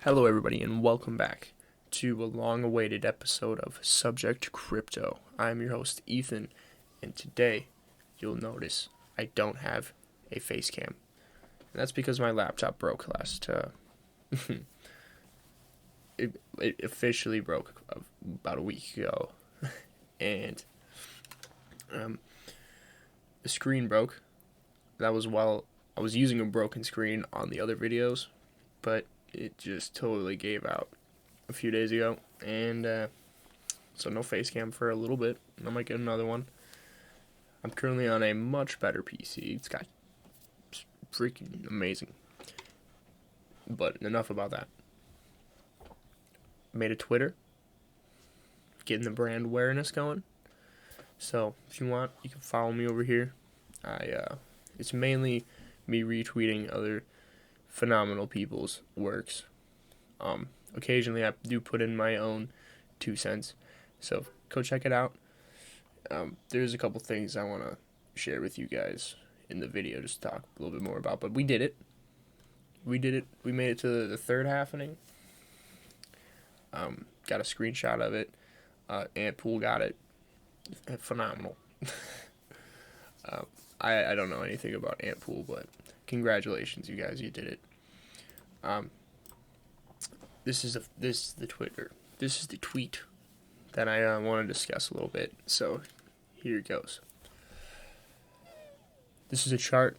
Hello, everybody, and welcome back to a long-awaited episode of Subject Crypto. I'm your host, Ethan, and today you'll notice I don't have a face cam. And that's because my laptop broke it officially broke about a week ago, and the screen broke. That was while I was using a broken screen on the other videos, but it just totally gave out a few days ago, and so no face cam for a little bit. I might get another one. I'm currently on a much better PC. It's freaking amazing. But enough about that. Made a Twitter, getting the brand awareness going. So if you want, you can follow me over here. It's mainly me retweeting other phenomenal people's works. Occasionally I do put in my own 2 cents, so go check it out. There's a couple things I want to share with you guys in the video, just talk a little bit more about, but we did it. We made it to the third half inning. Got a screenshot of it. Ant Pool got it. Phenomenal. I don't know anything about Ant Pool, but congratulations, you guys, you did it. This is the Twitter. This is the tweet that I want to discuss a little bit. So here it goes. This is a chart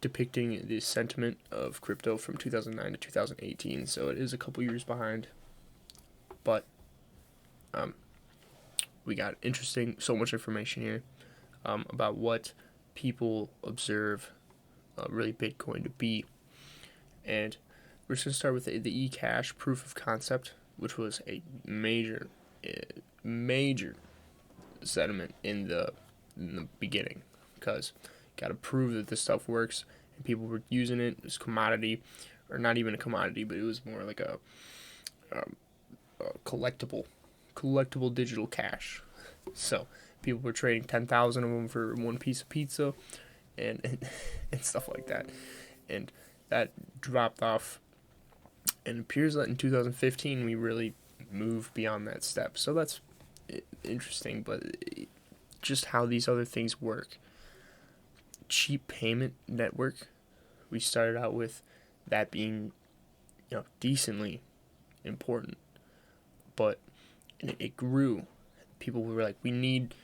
depicting the sentiment of crypto from 2009 to 2018. So it is a couple years behind, but we got so much information here about what people observe really Bitcoin to be. And we're just going to start with the eCash proof of concept, which was a major sentiment in the beginning, because got to prove that this stuff works, and people were using it as commodity, or not even a commodity, but it was more like a collectible digital cash. So people were trading 10,000 of them for one piece of pizza, and stuff like that, and that dropped off. And it appears that in 2015 we really moved beyond that step. So that's interesting, but just how these other things work. Cheap payment network, we started out with that being, decently important, but it grew. People were like, we need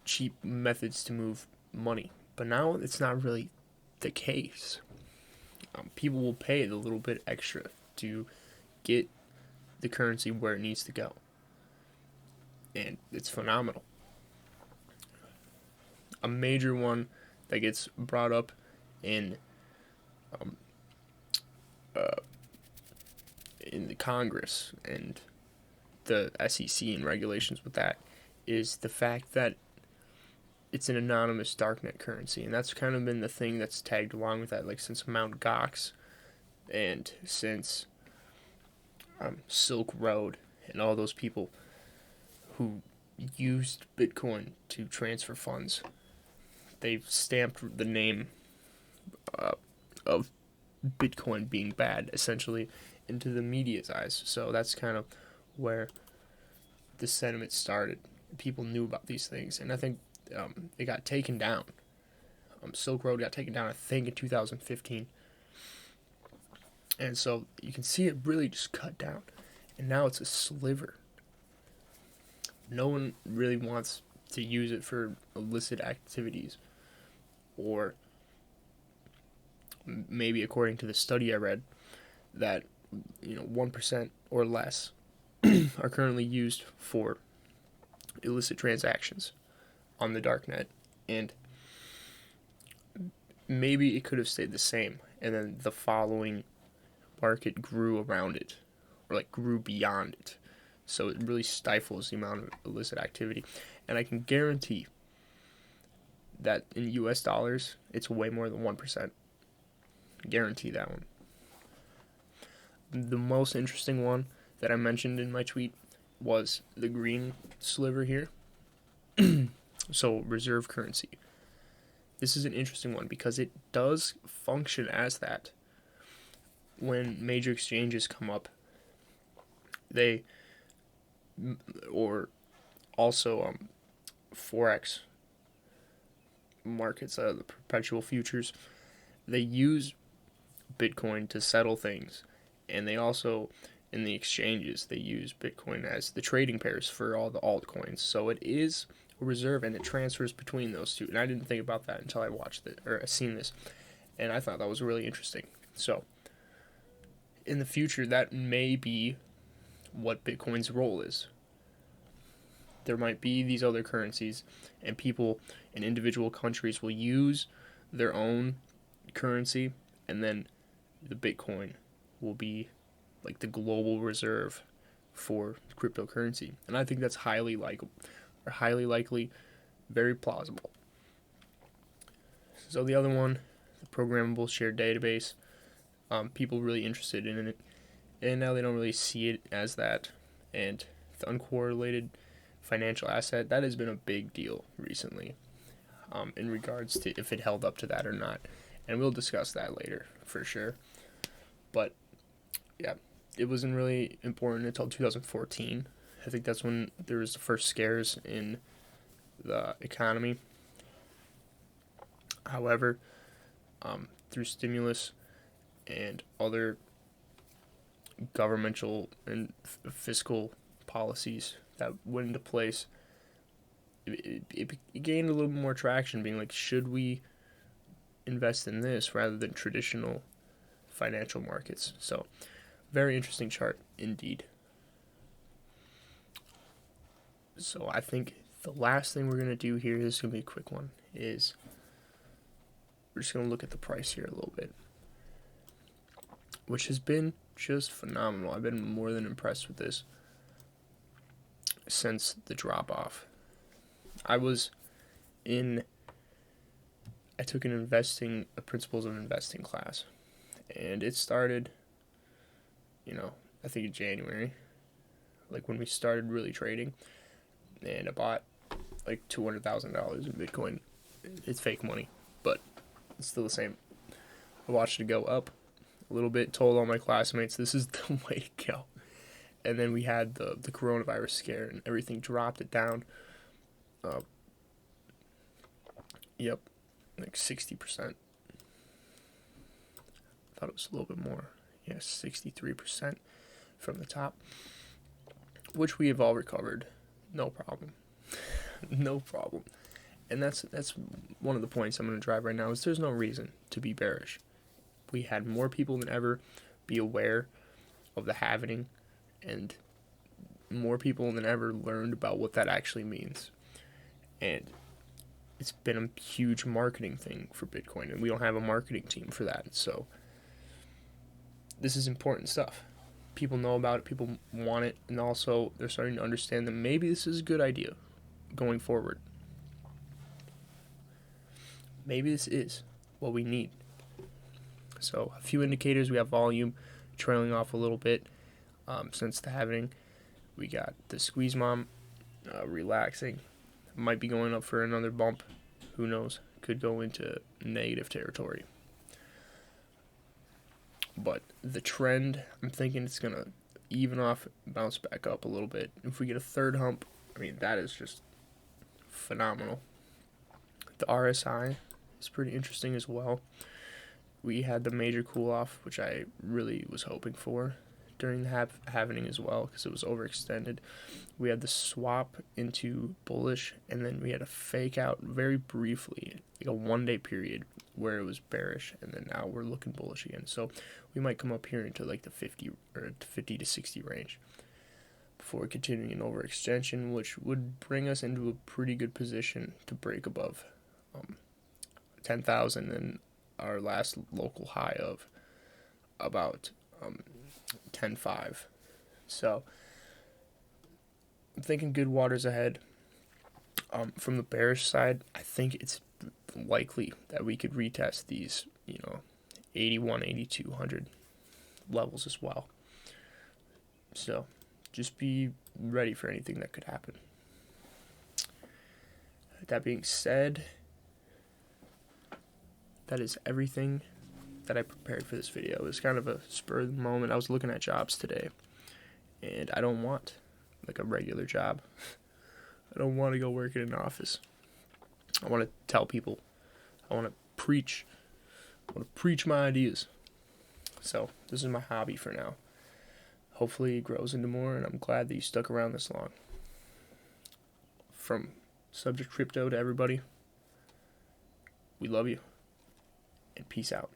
cheap methods to move money, but now it's not really the case. People will pay the little bit extra to get the currency where it needs to go, and it's phenomenal. A major one that gets brought up in the Congress and the SEC and regulations with that is the fact that it's an anonymous darknet currency, and that's kind of been the thing that's tagged along with that, like since Mt. Gox and since Silk Road and all those people who used Bitcoin to transfer funds. They've stamped the name of Bitcoin being bad, essentially, into the media's eyes. So that's kind of where the sentiment started. People knew about these things, and I think it got taken down. Silk Road got taken down, I think, in 2015. And so you can see it really just cut down. And now it's a sliver. No one really wants to use it for illicit activities. Or maybe, according to the study I read, that 1% or less are currently used for illicit transactions on the darknet. And maybe it could have stayed the same, and then the following market grew around it, or grew beyond it. So it really stifles the amount of illicit activity. And I can guarantee that in US dollars, it's way more than 1%. Guarantee that one. The most interesting one that I mentioned in my tweet was the green sliver here. So reserve currency. This is an interesting one because it does function as that. when major exchanges come up, they or also forex markets, the perpetual futures, they use Bitcoin to settle things, and they also in the exchanges they use Bitcoin as the trading pairs for all the altcoins. So it is a reserve, and it transfers between those two. And I didn't think about that until I watched it or I seen this, and I thought that was really interesting. So in the future, that may be what Bitcoin's role is. There might be these other currencies, and people in individual countries will use their own currency, and then the Bitcoin will be like the global reserve for cryptocurrency. And I think that's highly likely, very plausible. So the other one, the programmable shared database, people really interested in it, and now they don't really see it as that. And the uncorrelated financial asset, that has been a big deal recently, in regards to if it held up to that or not. And we'll discuss that later for sure. But yeah, it wasn't really important until 2014. I think that's when there was the first scares in the economy. However, through stimulus and other governmental and fiscal policies that went into place, it gained a little more traction, being like, should we invest in this rather than traditional financial markets? So, very interesting chart indeed. So I think the last thing we're going to do here, this is going to be a quick one, is we're just going to look at the price here a little bit, which has been just phenomenal. I've been more than impressed with this since the drop off. I took a principles of investing class, and it started, I think in January, like when we started really trading, and I bought like $200,000 in Bitcoin. It's fake money, but it's still the same. I watched it go up a little bit, told all my classmates this is the way to go. And then we had the coronavirus scare, and everything dropped it down. Yep, like 60%. Thought it was a little bit more. Yes, 63% from the top, which we have all recovered. No problem. No problem. And that's one of the points I'm going to drive right now, is there's no reason to be bearish. We had more people than ever be aware of the halving, and more people than ever learned about what that actually means. And it's been a huge marketing thing for Bitcoin, and we don't have a marketing team for that. So this is important stuff. People know about it, people want it, and also they're starting to understand that maybe this is a good idea going forward. Maybe this is what we need. So a few indicators: we have volume trailing off a little bit since the halving. We got the squeeze mom relaxing. Might be going up for another bump. Who knows? Could go into negative territory. But the trend, I'm thinking it's going to even off, bounce back up a little bit. If we get a third hump, I mean, that is just phenomenal. The RSI is pretty interesting as well. We had the major cool off, which I really was hoping for during the halving as well, because it was overextended. We had the swap into bullish, and then we had a fake out very briefly, like a 1 day period where it was bearish, and then now we're looking bullish again. So we might come up here into like the 50 to 60 range before continuing an overextension, which would bring us into a pretty good position to break above 10,000 and our last local high of about 10.5. So I'm thinking good waters ahead. From the bearish side, I think it's likely that we could retest these, 81, 8200 levels as well. So just be ready for anything that could happen. That being said, that is everything that I prepared for this video. It was kind of a spur of the moment. I was looking at jobs today, and I don't want like a regular job. I don't want to go work in an office. I want to tell people. I want to preach. I want to preach my ideas. So this is my hobby for now. Hopefully it grows into more, and I'm glad that you stuck around this long. From Subject Crypto to everybody, we love you, and peace out.